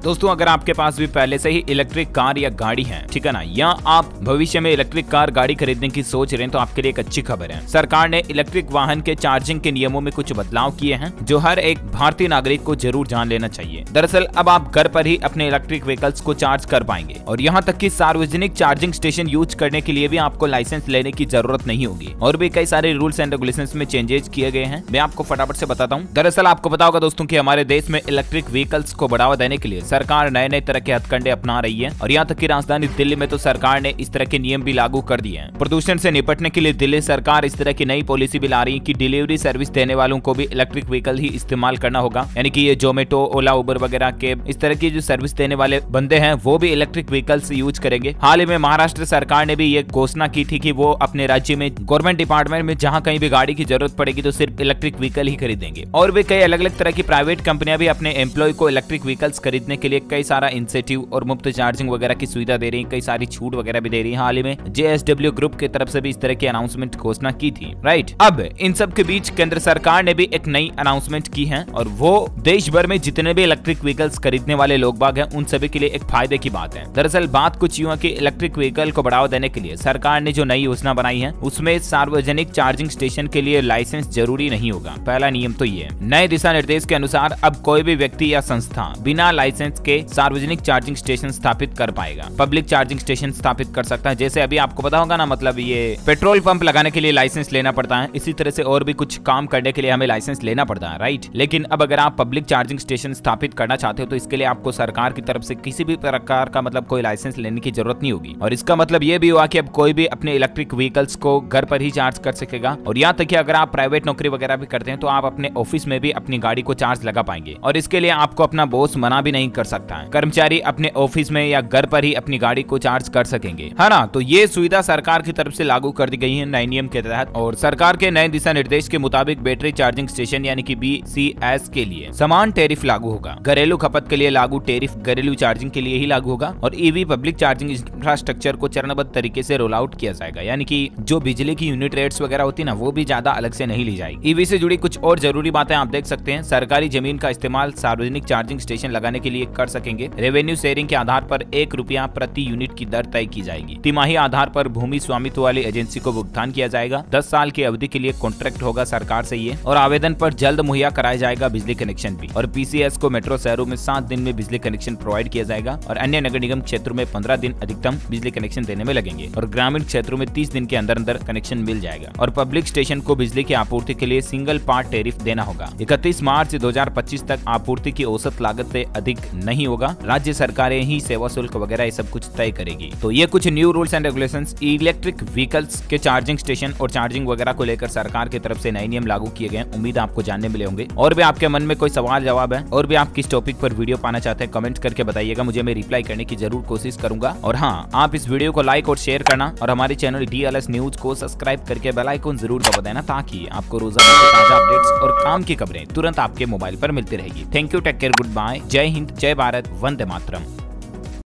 दोस्तों अगर आपके पास भी पहले से ही इलेक्ट्रिक कार या गाड़ी है, ठीक है ना, या आप भविष्य में इलेक्ट्रिक कार गाड़ी खरीदने की सोच रहे हैं, तो आपके लिए एक अच्छी खबर है। सरकार ने इलेक्ट्रिक वाहन के चार्जिंग के नियमों में कुछ बदलाव किए हैं जो हर एक भारतीय नागरिक को जरूर जान लेना चाहिए। दरअसल अब आप घर पर ही अपने इलेक्ट्रिक व्हीकल्स को चार्ज कर पाएंगे और यहाँ तक कि सार्वजनिक चार्जिंग स्टेशन यूज करने के लिए भी आपको लाइसेंस लेने की जरूरत नहीं होगी। और भी कई सारे रूल्स एंड रेगुलेशंस में चेंजेस किए गए हैं, मैं आपको फटाफट से बताता हूँ। दरअसल आपको पता होगा दोस्तों कि हमारे देश में इलेक्ट्रिक व्हीकल्स को बढ़ावा देने के लिए सरकार नए नए तरह के हथकंडे अपना रही है और यहाँ तक कि राजधानी दिल्ली में तो सरकार ने इस तरह के नियम भी लागू कर दिए हैं। प्रदूषण से निपटने के लिए दिल्ली सरकार इस तरह की नई पॉलिसी भी ला रही है कि डिलीवरी सर्विस देने वालों को भी इलेक्ट्रिक व्हीकल ही इस्तेमाल करना होगा, यानी कि ये जोमेटो, ओला, उबर वगैरह के इस तरह की जो सर्विस देने वाले बंदे हैं वो भी इलेक्ट्रिक व्हीकल्स यूज करेंगे। हाल ही में महाराष्ट्र सरकार ने भी ये घोषणा की थी कि वो अपने राज्य में गवर्नमेंट डिपार्टमेंट में जहां कहीं भी गाड़ी की जरूरत पड़ेगी तो सिर्फ इलेक्ट्रिक व्हीकल ही खरीदेंगे। और भी कई अलग अलग तरह की प्राइवेट कंपनियां भी अपने एम्प्लॉय को इलेक्ट्रिक व्हीकल्स खरीदने के लिए कई सारा इंसेंटिव और मुफ्त चार्जिंग वगैरह की सुविधा दे रही है, कई सारी छूट वगैरह भी दे रही है। हाल ही में JSW ग्रुप की तरफ से भी इस तरह की अनाउंसमेंट घोषणा की थी, राइट। अब इन सब के बीच केंद्र सरकार ने भी एक नई अनाउंसमेंट की है और वो देश भर में जितने भी इलेक्ट्रिक व्हीकल्स खरीदने वाले लोग बाग हैं उन सभी के लिए एक फायदे की बात है। दरअसल बात कुछ यूं है कि इलेक्ट्रिक व्हीकल को बढ़ावा देने के लिए सरकार ने जो नई योजना बनाई है उसमें सार्वजनिक चार्जिंग स्टेशन के लिए लाइसेंस जरूरी नहीं होगा। पहला नियम तो ये है। नए दिशा निर्देश के अनुसार अब कोई भी व्यक्ति या संस्था बिना लाइसेंस के सार्वजनिक चार्जिंग स्टेशन स्थापित कर पाएगा, पब्लिक चार्जिंग स्टेशन स्थापित कर सकता है। जैसे अभी आपको पता होगा ना, मतलब ये पेट्रोल पंप लगाने के लिए लाइसेंस लेना पड़ता है, इसी तरह से और भी कुछ काम करने के लिए हमें लाइसेंस लेना पड़ता है, राइट। लेकिन अब अगर आप पब्लिक चार्जिंग स्टेशन स्थापित करना चाहते हो तो इसके लिए आपको सरकार की तरफ से किसी भी प्रकार का मतलब कोई लाइसेंस लेने की जरूरत नहीं होगी। और इसका मतलब ये भी हुआ कि अब कोई भी अपने इलेक्ट्रिक व्हीकल्स को घर पर ही चार्ज कर सकेगा। और यहाँ तक कि अगर आप प्राइवेट नौकरी वगैरह भी करते हैं तो आप अपने ऑफिस में भी अपनी गाड़ी को चार्ज लगा पाएंगे और इसके लिए आपको अपना बॉस मना भी नहीं कर सकता है। कर्मचारी अपने ऑफिस में या घर पर ही अपनी गाड़ी को चार्ज कर सकेंगे, है ना। तो ये सुविधा सरकार की तरफ से लागू कर दी गई है नए नियम के तहत। और सरकार के नए दिशा निर्देश के मुताबिक बैटरी चार्जिंग स्टेशन यानी कि BCS के लिए समान टैरिफ लागू होगा। घरेलू खपत के लिए लागू टैरिफ घरेलू चार्जिंग के लिए ही लागू होगा और EV पब्लिक चार्जिंग इंफ्रास्ट्रक्चर को चरणबद्ध तरीके से रोल आउट किया जाएगा, यानी कि जो बिजली की यूनिट रेट्स वगैरह होती है ना वो भी ज्यादा अलग से नहीं ली जाएगी। EV से जुड़ी कुछ और जरूरी बातें आप देख सकते हैं। सरकारी जमीन का इस्तेमाल सार्वजनिक चार्जिंग स्टेशन लगाने के लिए कर सकेंगे। रेवेन्यू शेयरिंग के आधार पर ₹1 प्रति यूनिट की दर तय की जाएगी। तिमाही आधार पर भूमि स्वामित्व वाली एजेंसी को भुगतान किया जाएगा। 10 साल की अवधि के लिए कॉन्ट्रैक्ट होगा सरकार से ये, और आवेदन पर जल्द मुहैया कराया जाएगा बिजली कनेक्शन भी। और PCS को मेट्रो शहरों में 7 दिन में बिजली कनेक्शन प्रोवाइड किया जाएगा और अन्य नगर निगम क्षेत्रों में 15 दिन अधिकतम बिजली कनेक्शन देने में लगेंगे और ग्रामीण क्षेत्रों में 30 दिन के अंदर अंदर कनेक्शन मिल जाएगा। और पब्लिक स्टेशन को बिजली की आपूर्ति के लिए सिंगल पार्ट टैरिफ देना होगा। 31 मार्च 2025 तक आपूर्ति की औसत लागत से अधिक नहीं होगा। राज्य सरकारें ही सेवा शुल्क वगैरह ये सब कुछ तय करेगी। तो ये कुछ new rules and regulations electric vehicles के चार्जिंग स्टेशन और चार्जिंग वगैरह को लेकर सरकार की तरफ से नए नियम लागू किए गए। उम्मीद आपको जानने मिले होंगे। और भी आपके मन में कोई सवाल जवाब है और भी आप किस टॉपिक पर वीडियो पाना चाहते हैं कमेंट करके बताइएगा, मुझे मैं रिप्लाई करने की जरूर कोशिश करूंगा। और हाँ, आप इस वीडियो को लाइक और शेयर करना और हमारे चैनल DLS न्यूज को सब्सक्राइब करके बेल आइकन जरूर दबा देना ताकि आपको रोजाना के ताजा अपडेट्स और काम की खबरें तुरंत आपके मोबाइल पर मिलती रहेगी। Thank you, take care, goodbye, जय हिंद, जय भारत, वंदे मातरम।